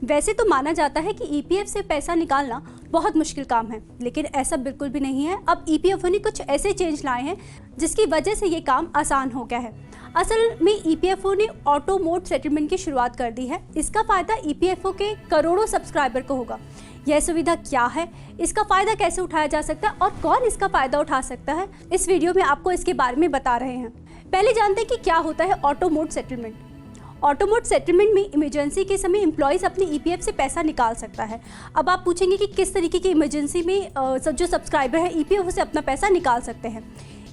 वैसे तो माना जाता है कि ईपीएफ से पैसा निकालना बहुत मुश्किल काम है, लेकिन ऐसा बिल्कुल भी नहीं है। अब ईपीएफओ ने कुछ ऐसे चेंज लाए हैं जिसकी वजह से ये काम आसान हो गया है। असल में ईपीएफओ ने ऑटो मोड सेटलमेंट की शुरुआत कर दी है। इसका फ़ायदा ईपीएफओ के करोड़ों सब्सक्राइबर को होगा। यह सुविधा क्या है, इसका फ़ायदा कैसे उठाया जा सकता है और कौन इसका फ़ायदा उठा सकता है, इस वीडियो में आपको इसके बारे में बता रहे हैं। पहले जानते हैं कि क्या होता है auto mode settlement. Auto mode settlement में इमरजेंसी के समय एम्प्लॉयज़ अपने ईपीएफ से पैसा निकाल सकता है। अब आप पूछेंगे कि किस तरीके की इमरजेंसी में जो सब्सक्राइबर है ईपीएफओ से अपना पैसा निकाल सकते हैं।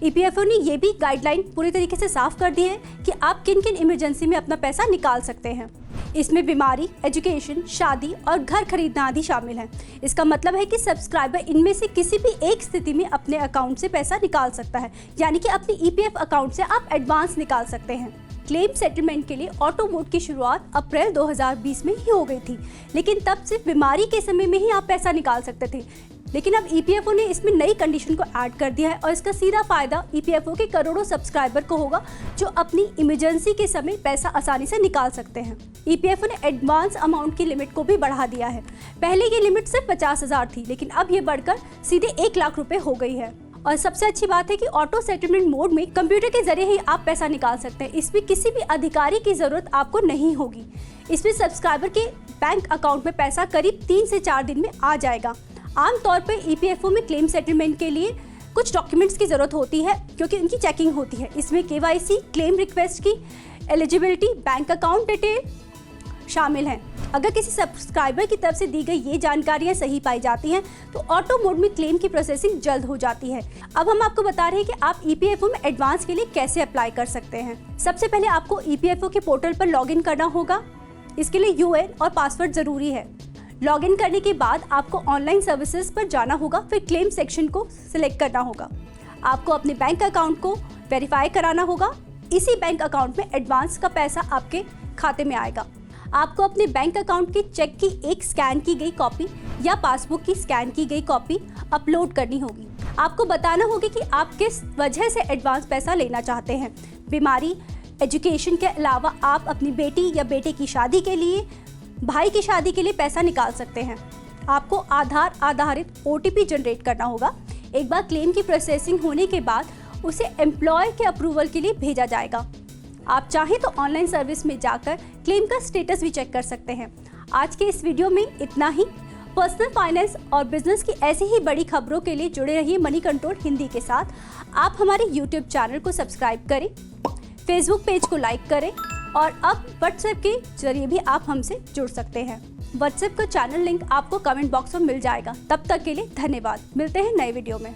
ईपीएफओ ने ये भी गाइडलाइन पूरी तरीके से साफ कर दी है कि आप किन किन इमरजेंसी में अपना पैसा निकाल सकते हैं। इसमें बीमारी, एजुकेशन, शादी और घर खरीदना आदि शामिल हैं। इसका मतलब है कि सब्सक्राइबर इनमें से किसी भी एक स्थिति में अपने अकाउंट से पैसा निकाल सकता है, यानी कि अपने ईपीएफ अकाउंट से आप एडवांस निकाल सकते हैं। क्लेम सेटलमेंट के लिए ऑटो मोड की शुरुआत अप्रैल 2020 में ही हो गई थी, लेकिन तब सिर्फ बीमारी के समय में ही आप पैसा निकाल सकते थे। लेकिन अब ईपीएफओ ने इसमें नई कंडीशन को ऐड कर दिया है और इसका सीधा फायदा ईपीएफओ के करोड़ों सब्सक्राइबर को होगा जो अपनी इमरजेंसी के समय पैसा आसानी से निकाल सकते हैं। ईपीएफओ ने एडवांस अमाउंट की लिमिट को भी बढ़ा दिया है। पहले ये लिमिट सिर्फ 50,000 थी, लेकिन अब ये बढ़कर सीधे 1 लाख रुपए हो गई है। और सबसे अच्छी बात है कि ऑटो सेटलमेंट मोड में कंप्यूटर के जरिए ही आप पैसा निकाल सकते हैं। इसमें किसी भी अधिकारी की ज़रूरत आपको नहीं होगी। इसमें सब्सक्राइबर के बैंक अकाउंट में पैसा करीब 3 से 4 दिन में आ जाएगा। आमतौर पर ईपीएफओ में क्लेम सेटलमेंट के लिए कुछ डॉक्यूमेंट्स की ज़रूरत होती है क्योंकि उनकी चेकिंग होती है। इसमें केवाईसी, क्लेम रिक्वेस्ट की एलिजिबिलिटी, बैंक अकाउंट डिटेल शामिल हैं। अगर किसी सब्सक्राइबर की तरफ से दी गई ये जानकारियां सही पाई जाती हैं तो ऑटो मोड में क्लेम की प्रोसेसिंग जल्द हो जाती है। अब हम आपको बता रहे हैं कि आप ईपीएफओ में एडवांस के लिए कैसे अप्लाई कर सकते हैं। सबसे पहले आपको ईपीएफओ के पोर्टल पर लॉगिन करना होगा। इसके लिए यूएन और पासवर्ड ज़रूरी है। लॉगिन करने के बाद आपको ऑनलाइन सर्विसेज पर जाना होगा, फिर क्लेम सेक्शन को सिलेक्ट करना होगा। आपको अपने बैंक अकाउंट को वेरीफाई कराना होगा। इसी बैंक अकाउंट में एडवांस का पैसा आपके खाते में आएगा। आपको अपने बैंक अकाउंट के चेक की एक स्कैन की गई कॉपी या पासबुक की स्कैन की गई कॉपी अपलोड करनी होगी। आपको बताना होगा कि आप किस वजह से एडवांस पैसा लेना चाहते हैं। बीमारी, एजुकेशन के अलावा आप अपनी बेटी या बेटे की शादी के लिए, भाई की शादी के लिए पैसा निकाल सकते हैं। आपको आधार आधारित ओटीपी जनरेट करना होगा। एक बार क्लेम की प्रोसेसिंग होने के बाद उसे एम्प्लॉय के अप्रूवल के लिए भेजा जाएगा। आप चाहें तो ऑनलाइन सर्विस में जाकर क्लेम का स्टेटस भी चेक कर सकते हैं। आज के इस वीडियो में इतना ही। पर्सनल फाइनेंस और बिजनेस की ऐसी ही बड़ी खबरों के लिए जुड़े रहिए मनी कंट्रोल हिंदी के साथ। आप हमारे यूट्यूब चैनल को सब्सक्राइब करें, फेसबुक पेज को लाइक करें और अब व्हाट्सएप के जरिए भी आप हमसे जुड़ सकते हैं। व्हाट्सएप का चैनल लिंक आपको कमेंट बॉक्स में मिल जाएगा। तब तक के लिए धन्यवाद। मिलते हैं नए वीडियो में।